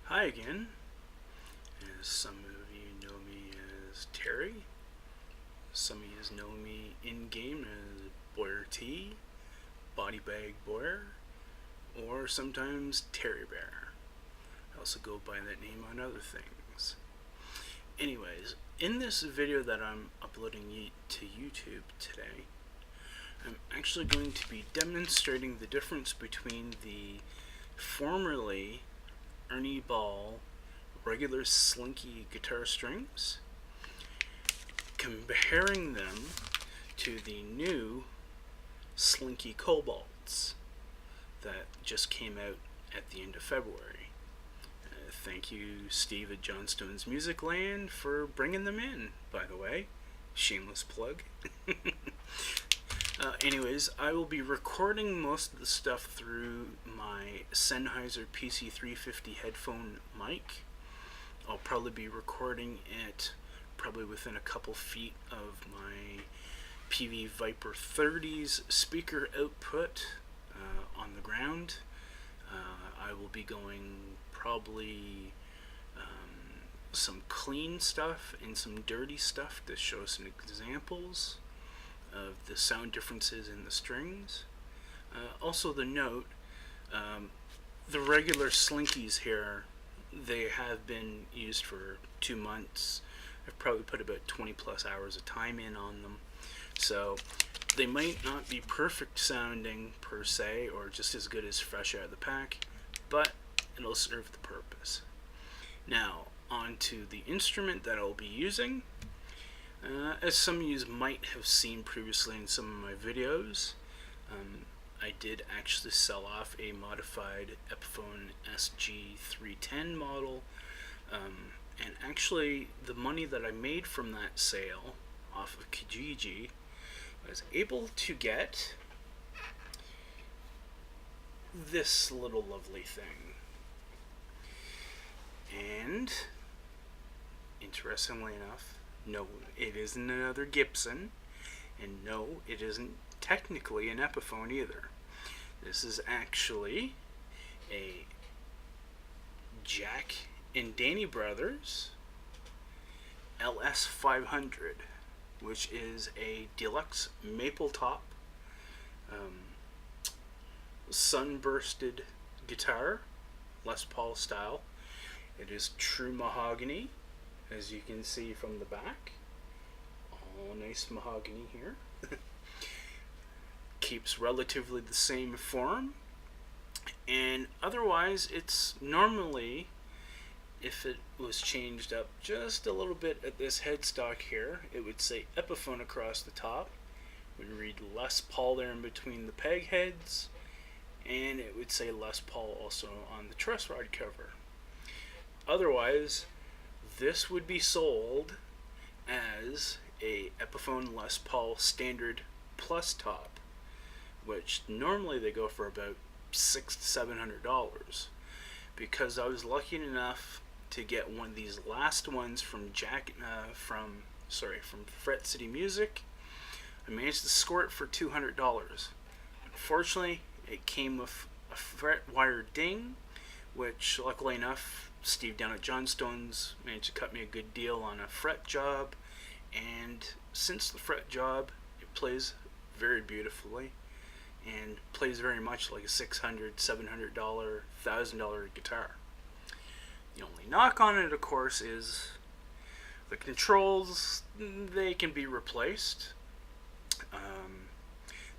Hi again. As some of you know me as Terry. Some of you know me in game as Boyer T, Body Bag Boyer, or sometimes Terry Bear. I also go by that name on other things. Anyways, in this video that I'm uploading to YouTube today, I'm actually going to be demonstrating the difference between the formerly Ernie Ball Regular Slinky guitar strings, comparing them to the new Slinky Cobalts that just came out at the end of February. Thank you, Steve at Johnstone's Music Land, for bringing them in, by the way. Shameless plug. Anyways, I will be recording most of the stuff through my Sennheiser PC350 headphone mic. I'll probably be recording it probably within a couple feet of my PV Viper 30's speaker output on the ground. I will be going probably some clean stuff and some dirty stuff to show some examples of the sound differences in the strings. Also the note, the regular Slinkies here, they have been used for 2 months. I've probably put about 20 plus hours of time in on them. So they might not be perfect sounding per se, or just as good as fresh out of the pack, but it'll serve the purpose. Now, on to the instrument that I'll be using. As some of you might have seen previously in some of my videos, I did actually sell off a modified Epiphone SG310 model, and actually the money that I made from that sale off of Kijiji was able to get this little lovely thing. And interestingly enough, no, it isn't another Gibson, and no, it isn't technically an Epiphone either. This is actually a Jack and Danny Brothers LS500, which is a deluxe maple top sunbursted guitar, Les Paul style. It is true mahogany, as you can see from the back. All nice mahogany here. Keeps relatively the same form, and otherwise it's normally, if it was changed up just a little bit at this headstock here, it would say Epiphone across the top. We read Les Paul there in between the peg heads, and it would say Les Paul also on the truss rod cover. Otherwise, this would be sold as a Epiphone Les Paul standard plus top, which normally they go for about $600 to $700. Because I was lucky enough to get one of these last ones from from Fret City Music, I managed to score it for $200. Unfortunately, it came with a fret wire ding, which luckily enough, Steve down at Johnstone's managed to cut me a good deal on a fret job, and since the fret job, it plays very beautifully and plays very much like a $600, $700, $1,000 guitar. The only knock on it, of course, is the controls. They can be replaced.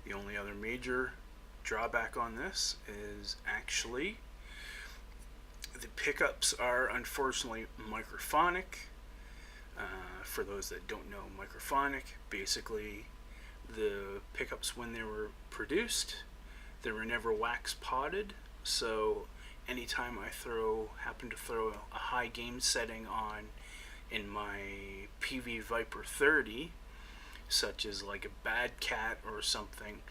The only other major drawback on this is actually the pickups are unfortunately microphonic. For those that don't know microphonic, basically the pickups, when they were produced, they were never wax potted, so anytime I happen to throw a high gain setting on in my PV Viper 30, such as like a Bad Cat or something,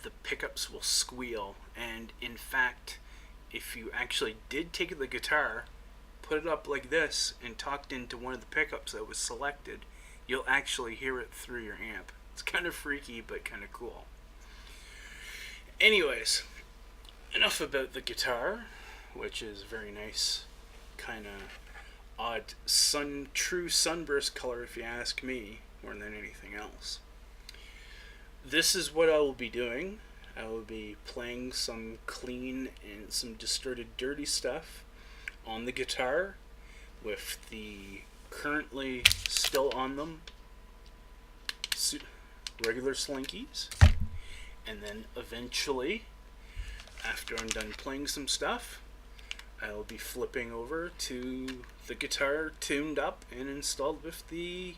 the pickups will squeal. And in fact, if you actually did take the guitar, put it up like this, and talked into one of the pickups that was selected, you'll actually hear it through your amp. It's kind of freaky, but kind of cool. Anyways, enough about the guitar, which is very nice kind of odd true sunburst color, if you ask me, more than anything else. This is what I will be doing. I will be playing some clean and some distorted dirty stuff on the guitar with the currently still on them regular slinkies. And then eventually, after I'm done playing some stuff, I'll be flipping over to the guitar tuned up and installed with the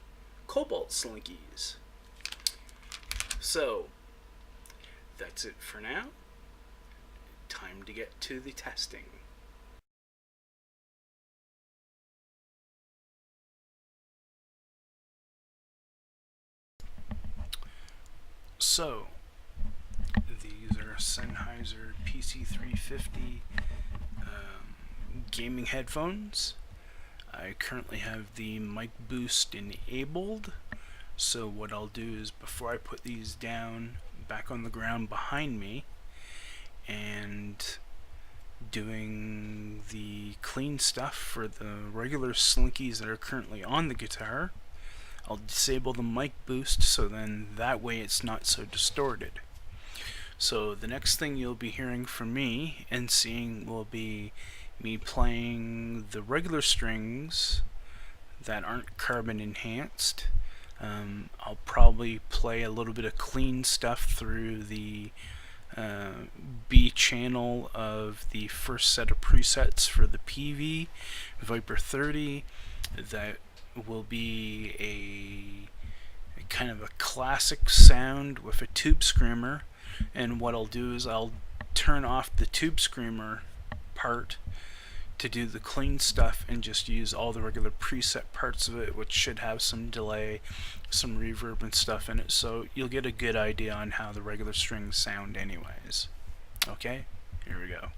Cobalt Slinkies. So, that's it for now. Time to get to the testing. So, these are Sennheiser PC350 gaming headphones. I currently have the mic boost enabled. So what I'll do is, before I put these down back on the ground behind me and doing the clean stuff for the regular slinkies that are currently on the guitar, I'll disable the mic boost so then that way it's not so distorted. So the next thing you'll be hearing from me and seeing will be me playing the regular strings that aren't carbon enhanced. I'll probably play a little bit of clean stuff through the B channel of the first set of presets for the PV Viper 30. That will be a kind of a classic sound with a tube screamer, and what I'll do is I'll turn off the tube screamer part to do the clean stuff and just use all the regular preset parts of it, which should have some delay, some reverb and stuff in it, so you'll get a good idea on how the regular strings sound anyways. Okay, here we go.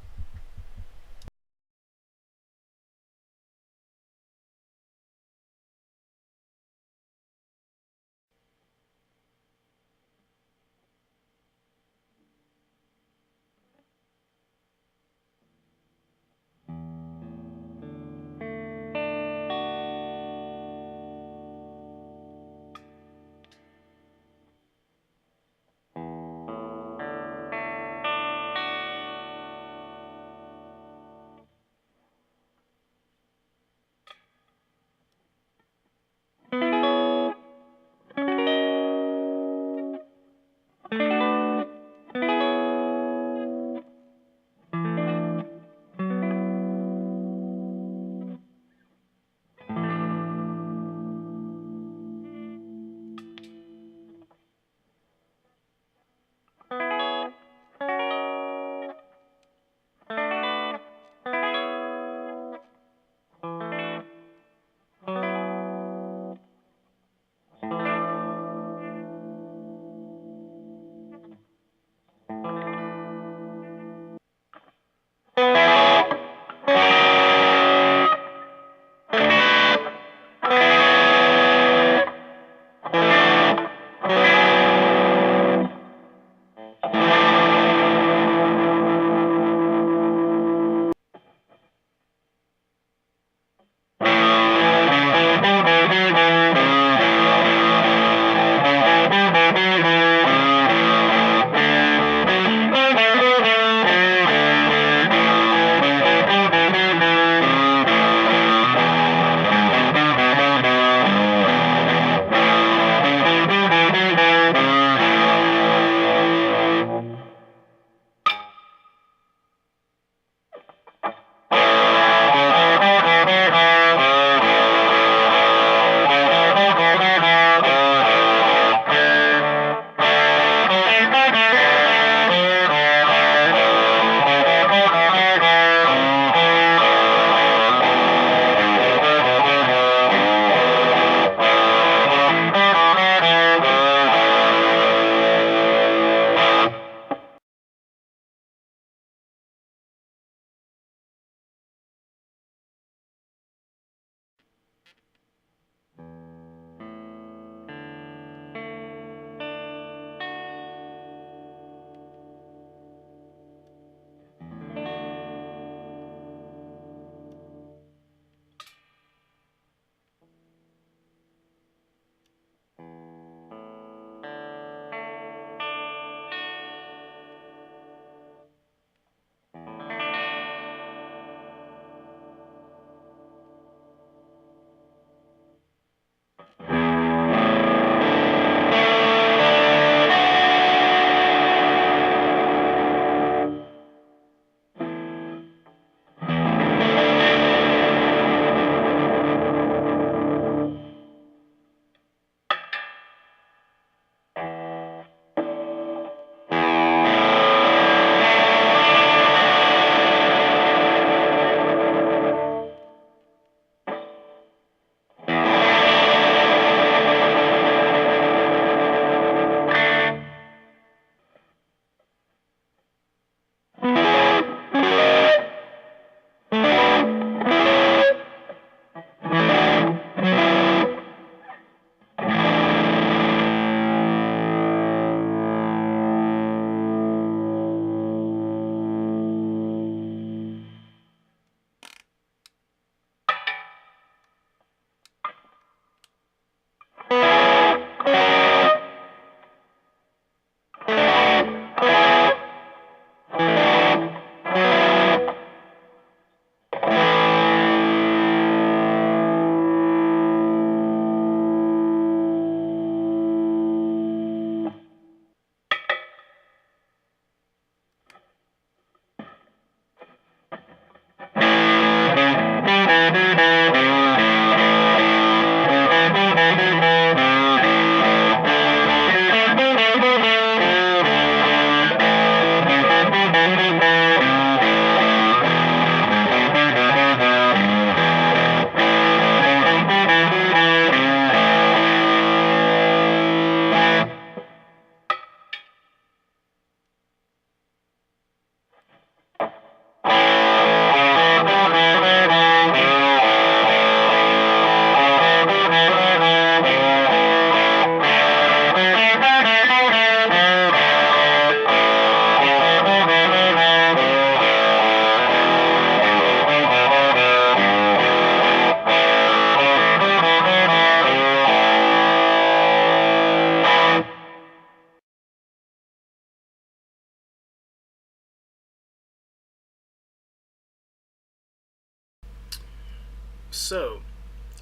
So,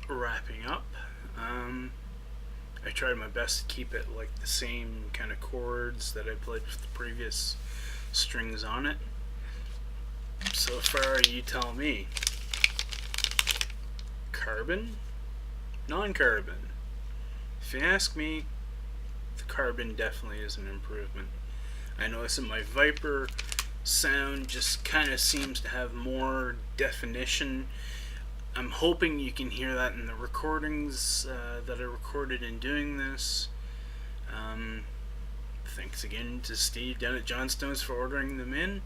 wrapping up, I tried my best to keep it like the same kind of chords that I played with the previous strings on it. So far, you tell me. Carbon? Non-carbon? If you ask me, the carbon definitely is an improvement. I notice that my Viper sound just kind of seems to have more definition. I'm hoping you can hear that in the recordings that I recorded in doing this. Thanks again to Steve down at Johnstone's for ordering them in,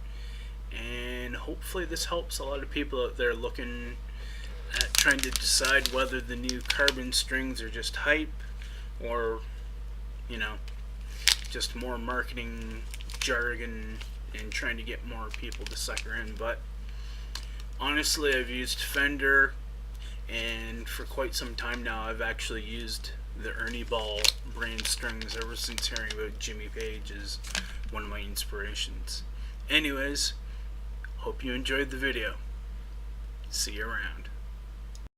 and hopefully this helps a lot of people out there looking at trying to decide whether the new carbon strings are just hype or, you know, just more marketing jargon and trying to get more people to sucker in. But honestly, I've used Fender, and for quite some time now I've actually used the Ernie Ball brand strings ever since hearing about Jimmy Page as one of my inspirations. Anyways, hope you enjoyed the video. See you around.